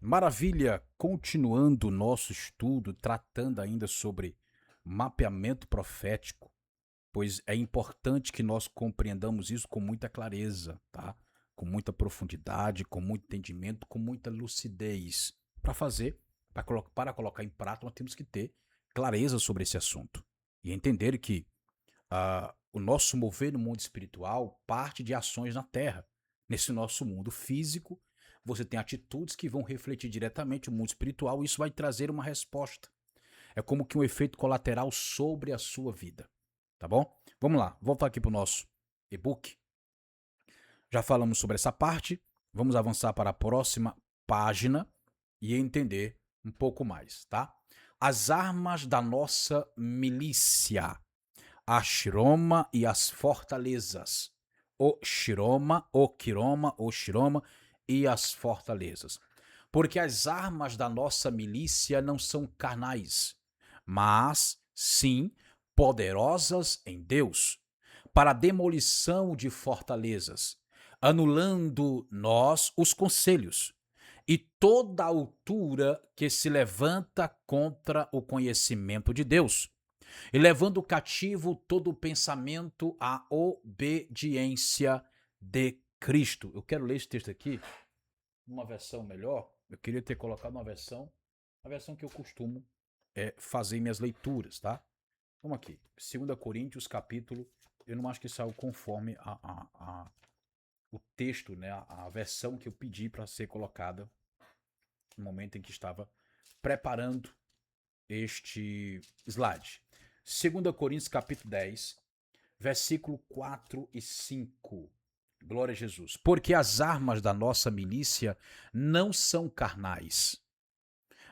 Maravilha! Continuando o nosso estudo, tratando ainda sobre mapeamento profético, pois é importante que nós compreendamos isso com muita clareza, tá? Com muita profundidade, com muito entendimento, com muita lucidez. Para fazer, para colocar em prática, nós temos que ter clareza sobre esse assunto e entender que o nosso mover no mundo espiritual parte de ações na Terra. Nesse nosso mundo físico, você tem atitudes que vão refletir diretamente o mundo espiritual e isso vai trazer uma resposta. É como que um efeito colateral sobre a sua vida. Tá bom? Vamos lá, voltar aqui para o nosso e-book. Já falamos sobre essa parte, vamos avançar para a próxima página e entender um pouco mais, tá? As armas da nossa milícia, a Shiroma e as fortalezas. O Shiroma, o Kiroma, o Shiroma e as fortalezas. Porque as armas da nossa milícia não são carnais, mas sim poderosas em Deus, para a demolição de fortalezas, anulando nós os conselhos e toda altura que se levanta contra o conhecimento de Deus, e levando cativo todo o pensamento à obediência de Cristo. Eu quero ler esse texto aqui, uma versão melhor. Eu queria ter colocado uma versão, a versão que eu costumo fazer minhas leituras, tá? Vamos aqui, 2 Coríntios, capítulo, eu não acho que saiu conforme o texto, né, a versão que eu pedi para ser colocada no momento em que estava preparando este slide. 2 Coríntios capítulo 10, versículo 4 e 5. Glória a Jesus. Porque as armas da nossa milícia não são carnais,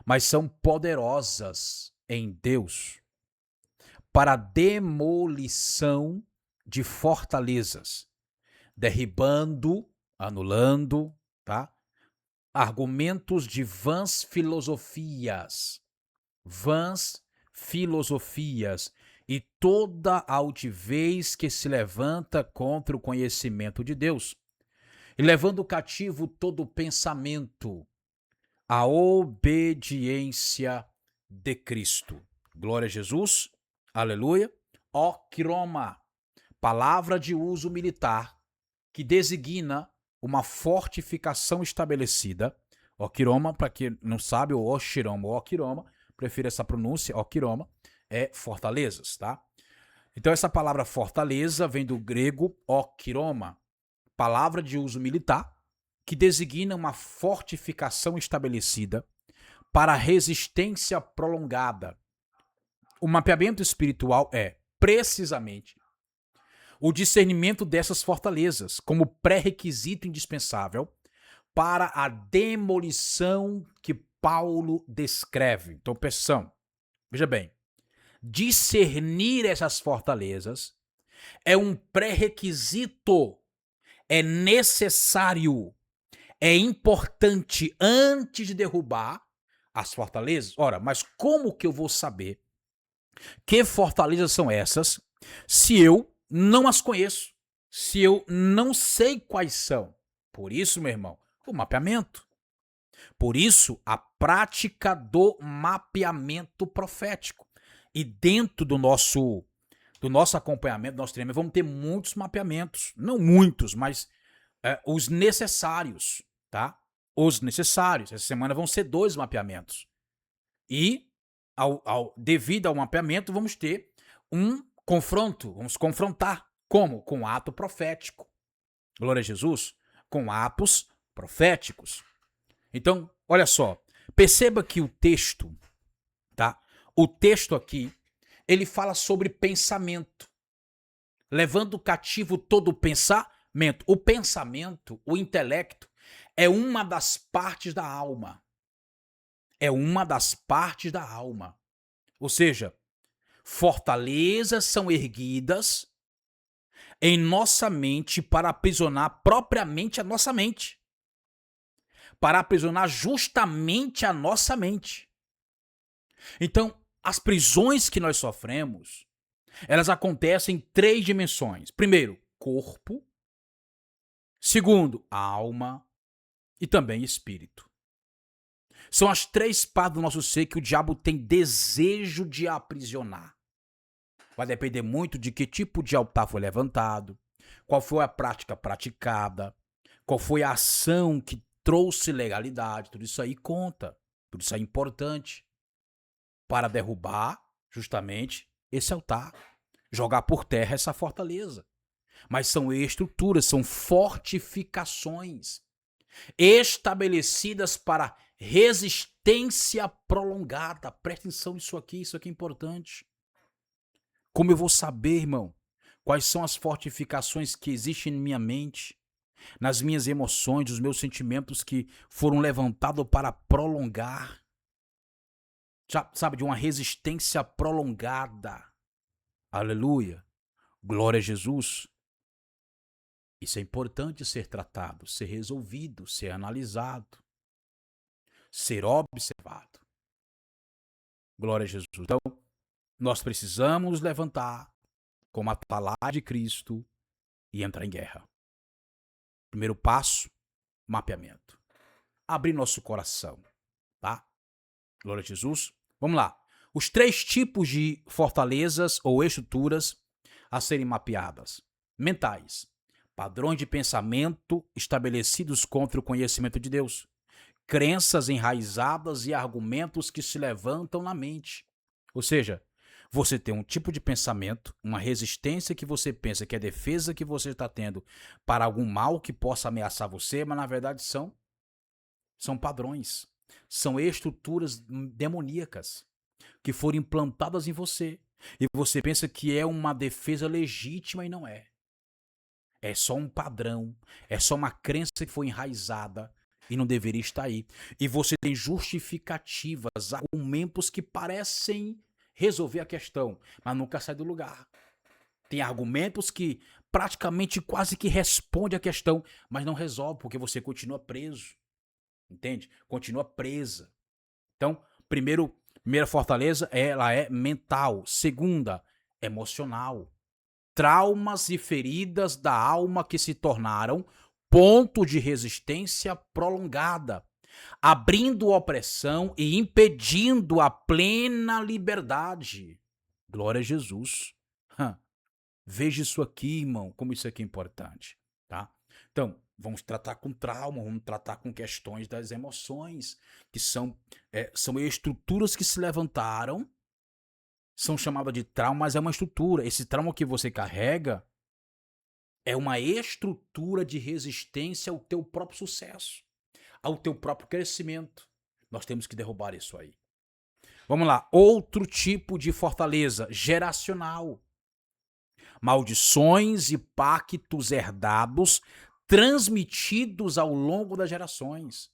mas são poderosas em Deus para a demolição de fortalezas, derribando, anulando, tá? Argumentos de vãs filosofias e toda altivez que se levanta contra o conhecimento de Deus, e levando cativo todo pensamento à obediência de Cristo. Glória a Jesus, aleluia. Okroma, palavra de uso militar que designa uma fortificação estabelecida. Okroma, para quem não sabe, o Oshiroma ou Okroma, prefiro essa pronúncia, Okroma, é fortalezas, tá? Então essa palavra fortaleza vem do grego okroma, palavra de uso militar, que designa uma fortificação estabelecida para resistência prolongada. O mapeamento espiritual é, precisamente, o discernimento dessas fortalezas como pré-requisito indispensável para a demolição que Paulo descreve. Então, pressão. Veja bem, discernir essas fortalezas é um pré-requisito, é necessário, é importante antes de derrubar as fortalezas. Ora, mas como que eu vou saber que fortalezas são essas se eu não as conheço? Se eu não sei quais são? Por isso, meu irmão, o mapeamento. Por isso, a prática do mapeamento profético. E dentro do nosso acompanhamento, do nosso treinamento, vamos ter muitos mapeamentos. Não muitos, mas os necessários, tá? Os necessários. Essa semana vão ser 2 mapeamentos. E, devido ao mapeamento, vamos ter um confronto. Vamos confrontar. Como? Com ato profético. Glória a Jesus. Com atos proféticos. Então, olha só. Perceba que o texto, tá? O texto aqui, ele fala sobre pensamento. Levando cativo todo o pensamento. O pensamento, o intelecto, é uma das partes da alma. É uma das partes da alma. Ou seja, fortalezas são erguidas em nossa mente para aprisionar propriamente a nossa mente. Para aprisionar justamente a nossa mente. Então, as prisões que nós sofremos, elas acontecem em 3 dimensões. Primeiro, corpo. Segundo, alma. E também espírito. São as 3 partes do nosso ser que o diabo tem desejo de aprisionar. Vai depender muito de que tipo de altar foi levantado, qual foi a prática praticada, qual foi a ação que trouxe legalidade. Tudo isso aí conta, tudo isso aí é importante para derrubar justamente esse altar, jogar por terra essa fortaleza. Mas são estruturas, são fortificações estabelecidas para resistência prolongada. Presta atenção nisso aqui é importante. Como eu vou saber, irmão, quais são as fortificações que existem em minha mente, nas minhas emoções, os meus sentimentos que foram levantados para prolongar, sabe, de uma resistência prolongada. Aleluia. Glória a Jesus. Isso é importante ser tratado, ser resolvido, ser analisado, ser observado. Glória a Jesus. Então, nós precisamos levantar como atalaia de Cristo e entrar em guerra. Primeiro passo, mapeamento. Abrir nosso coração, tá? Glória a Jesus. Vamos lá. Os 3 tipos de fortalezas ou estruturas a serem mapeadas. Mentais. Padrões de pensamento estabelecidos contra o conhecimento de Deus. Crenças enraizadas e argumentos que se levantam na mente. Ou seja, você tem um tipo de pensamento, uma resistência que você pensa que é defesa que você está tendo para algum mal que possa ameaçar você, mas na verdade são padrões, são estruturas demoníacas que foram implantadas em você. E você pensa que é uma defesa legítima e não é. É só um padrão, é só uma crença que foi enraizada e não deveria estar aí. E você tem justificativas, argumentos que parecem resolver a questão, mas nunca sai do lugar. Tem argumentos que praticamente quase que respondem a questão, mas não resolve, porque você continua preso. Entende? Continua presa. Então, primeira fortaleza, ela é mental. Segunda, emocional. Traumas e feridas da alma que se tornaram ponto de resistência prolongada, abrindo opressão e impedindo a plena liberdade. Glória a Jesus. Veja isso aqui, irmão, como isso aqui é importante, tá? Então, vamos tratar com trauma, vamos tratar com questões das emoções, que são estruturas que se levantaram, são chamadas de trauma, mas é uma estrutura. Esse trauma que você carrega é uma estrutura de resistência ao teu próprio sucesso, ao teu próprio crescimento. Nós temos que derrubar isso aí. Vamos lá, outro tipo de fortaleza, geracional. Maldições e pactos herdados, transmitidos ao longo das gerações,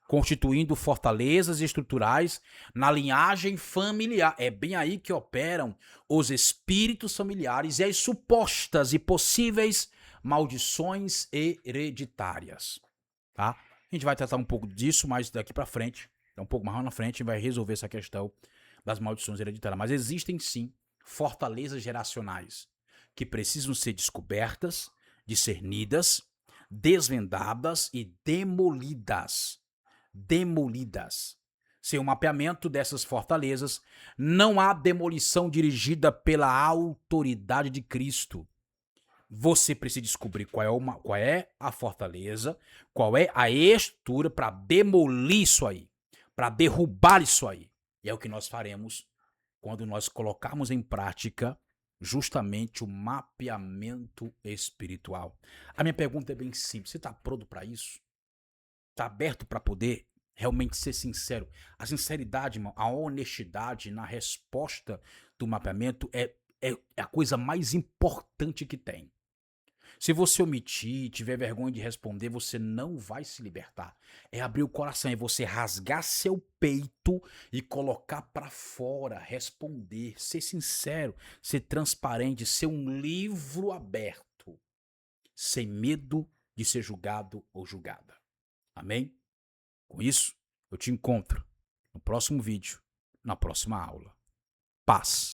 constituindo fortalezas estruturais na linhagem familiar. É bem aí que operam os espíritos familiares e as supostas e possíveis maldições hereditárias, tá? A gente vai tratar um pouco disso, mas daqui para frente, um pouco mais na frente, a gente vai resolver essa questão das maldições hereditárias. Mas existem sim fortalezas geracionais que precisam ser descobertas, discernidas, desvendadas e demolidas. Demolidas. Sem o mapeamento dessas fortalezas, não há demolição dirigida pela autoridade de Cristo. Você precisa descobrir qual é a fortaleza, qual é a estrutura para demolir isso aí, para derrubar isso aí. E é o que nós faremos quando nós colocarmos em prática justamente o mapeamento espiritual. A minha pergunta é bem simples. Você está pronto para isso? Está aberto para poder realmente ser sincero? A sinceridade, irmão, a honestidade na resposta do mapeamento é a coisa mais importante que tem. Se você omitir, tiver vergonha de responder, você não vai se libertar. É abrir o coração, é você rasgar seu peito e colocar para fora, responder, ser sincero, ser transparente, ser um livro aberto, sem medo de ser julgado ou julgada. Amém? Com isso, eu te encontro no próximo vídeo, na próxima aula. Paz.